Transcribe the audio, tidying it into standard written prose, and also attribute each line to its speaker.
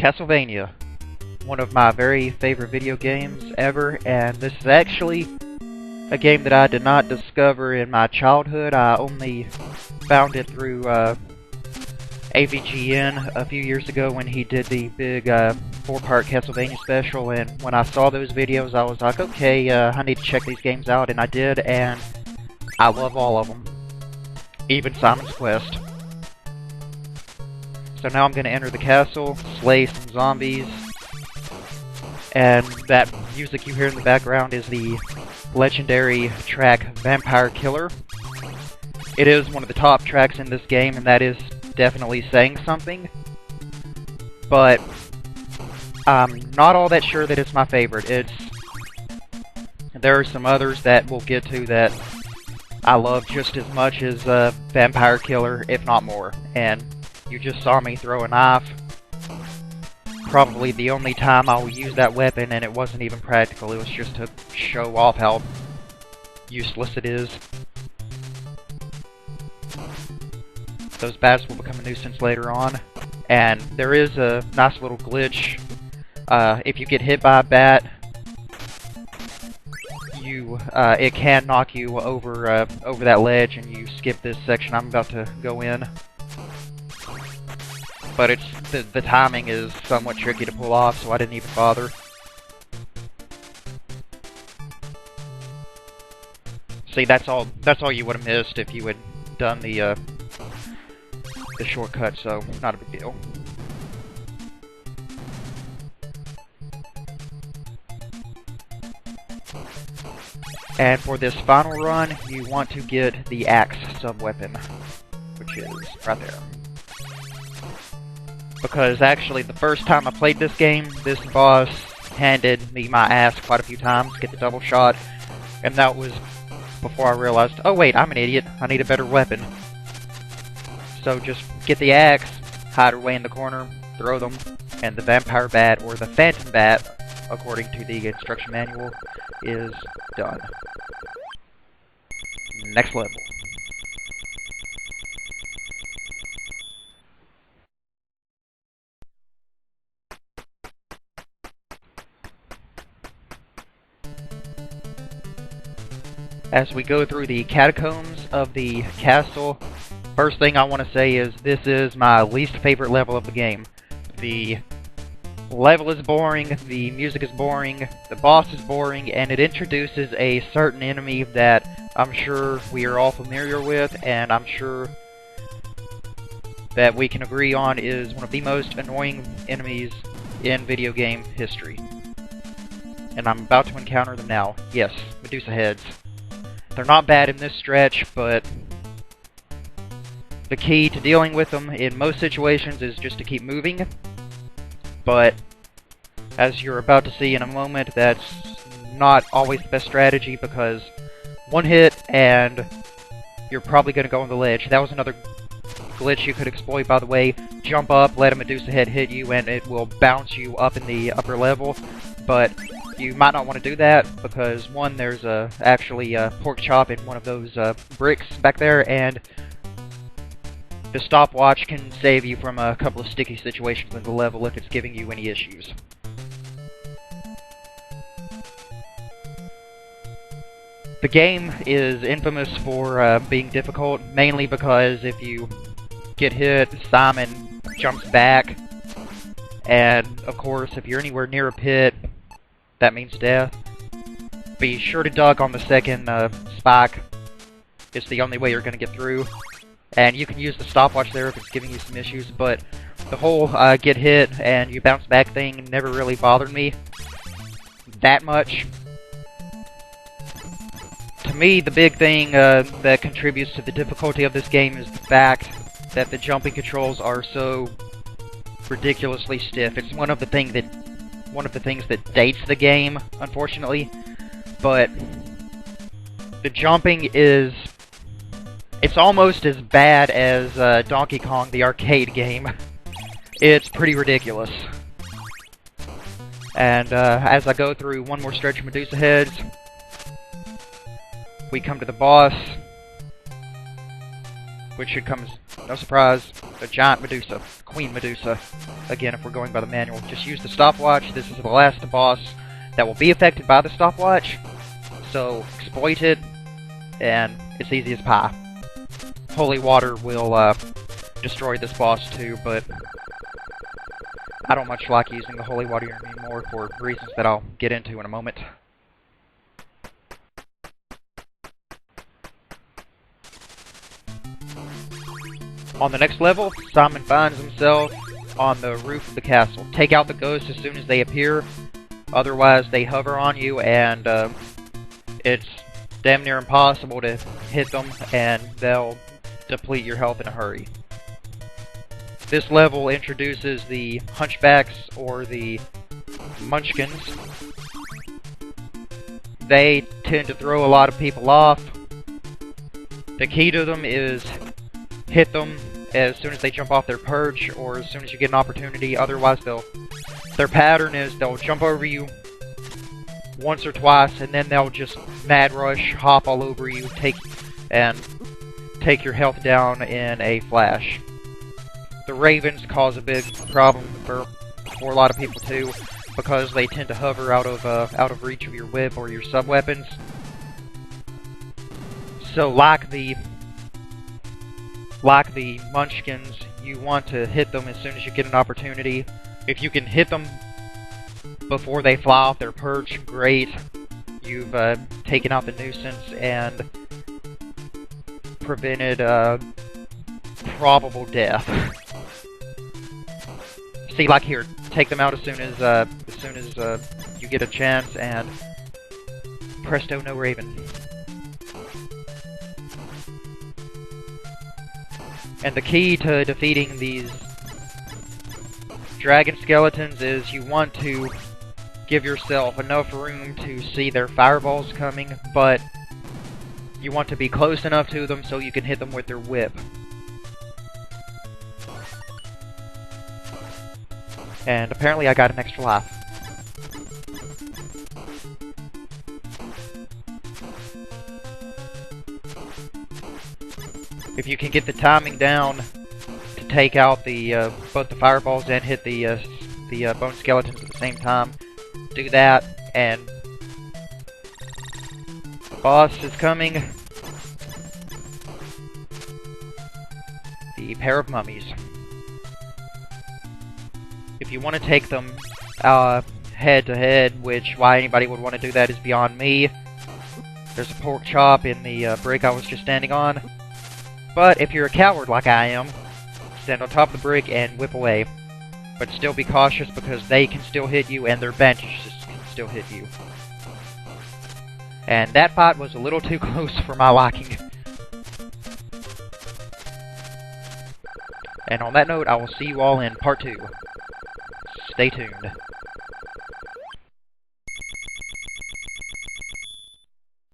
Speaker 1: Castlevania, one of my very favorite video games ever, and this is actually a game that I did not discover in my childhood. I only found it through AVGN a few years ago when he did the big 4-part Castlevania special, and when I saw those videos I was like, okay, I need to check these games out, and I did, and I love all of them. Even Simon's Quest. So now I'm going to enter the castle, slay some zombies, and that music you hear in the background is the legendary track Vampire Killer. It is one of the top tracks in this game, and that is definitely saying something, but I'm not all that sure that it's my favorite. There are some others that we'll get to that I love just as much as Vampire Killer, if not more, and you just saw me throw a knife. Probably the only time I will use that weapon, and it wasn't even practical. It was just to show off how useless it is. Those bats will become a nuisance later on, and there is a nice little glitch. If you get hit by a bat, it can knock you over that ledge, and you skip this section I'm about to go in. But the timing is somewhat tricky to pull off, so I didn't even bother. See, that's all you would have missed if you had done the shortcut, so not a big deal. And for this final run, you want to get the axe sub-weapon, which is right there. Because actually, the first time I played this game, this boss handed me my ass quite a few times, get the double shot, and that was before I realized, oh wait, I'm an idiot, I need a better weapon. So just get the axe, hide away in the corner, throw them, and the vampire bat, or the phantom bat, according to the instruction manual, is done. Next level. As we go through the catacombs of the castle, first thing I want to say is this is my least favorite level of the game. The level is boring, the music is boring, the boss is boring, and it introduces a certain enemy that I'm sure we are all familiar with, and I'm sure that we can agree on is one of the most annoying enemies in video game history. And I'm about to encounter them now. Yes, Medusa heads. They're not bad in this stretch, but the key to dealing with them in most situations is just to keep moving. But as you're about to see in a moment, that's not always the best strategy, because one hit and you're probably going to go on the ledge. That was another glitch you could exploit, by the way. Jump up, let a Medusa head hit you, and it will bounce you up in the upper level. But you might not want to do that, because one, there's actually a pork chop in one of those bricks back there, and the stopwatch can save you from a couple of sticky situations in the level if it's giving you any issues. The game is infamous for being difficult, mainly because if you get hit, Simon jumps back, and of course if you're anywhere near a pit, that means death. Be sure to duck on the second spike. It's the only way you're going to get through. And you can use the stopwatch there if it's giving you some issues, but the whole get hit and you bounce back thing never really bothered me that much. To me, the big thing that contributes to the difficulty of this game is the fact that the jumping controls are so ridiculously stiff. It's one of the things that dates the game, unfortunately, but the jumping it's almost as bad as Donkey Kong, the arcade game. It's pretty ridiculous. And as I go through one more stretch of Medusa heads, we come to the boss, which should come as no surprise, a giant Medusa, Queen Medusa. Again, if we're going by the manual, just use the stopwatch. This is the last boss that will be affected by the stopwatch, so exploit it, and it's easy as pie. Holy water will destroy this boss too, but I don't much like using the holy water anymore for reasons that I'll get into in a moment. On the next level, Simon finds himself on the roof of the castle. Take out the ghosts as soon as they appear, otherwise they hover on you and it's damn near impossible to hit them and they'll deplete your health in a hurry. This level introduces the hunchbacks or the munchkins. They tend to throw a lot of people off. The key to them is hit them as soon as they jump off their perch or as soon as you get an opportunity, otherwise their pattern is they'll jump over you once or twice and then they'll just mad rush, hop all over you, take your health down in a flash. The ravens cause a big problem for a lot of people too, because they tend to hover out of reach of your whip or your sub-weapons. So like the munchkins, you want to hit them as soon as you get an opportunity. If you can hit them before they fly off their perch, great. You've taken out the nuisance and prevented probable death. See, like here, take them out as soon as you get a chance, and presto, no raven. And the key to defeating these dragon skeletons is you want to give yourself enough room to see their fireballs coming, but you want to be close enough to them so you can hit them with their whip. And apparently I got an extra life. If you can get the timing down to take out the both the fireballs and hit the bone skeletons at the same time, do that, and the boss is coming. The pair of mummies. If you want to take them head to head, which why anybody would want to do that is beyond me. There's a pork chop in the brick I was just standing on. But if you're a coward like I am, stand on top of the brick and whip away. But still be cautious because they can still hit you and their bandages can still hit you. And that fight was a little too close for my liking. And on that note, I will see you all in part 2. Stay tuned.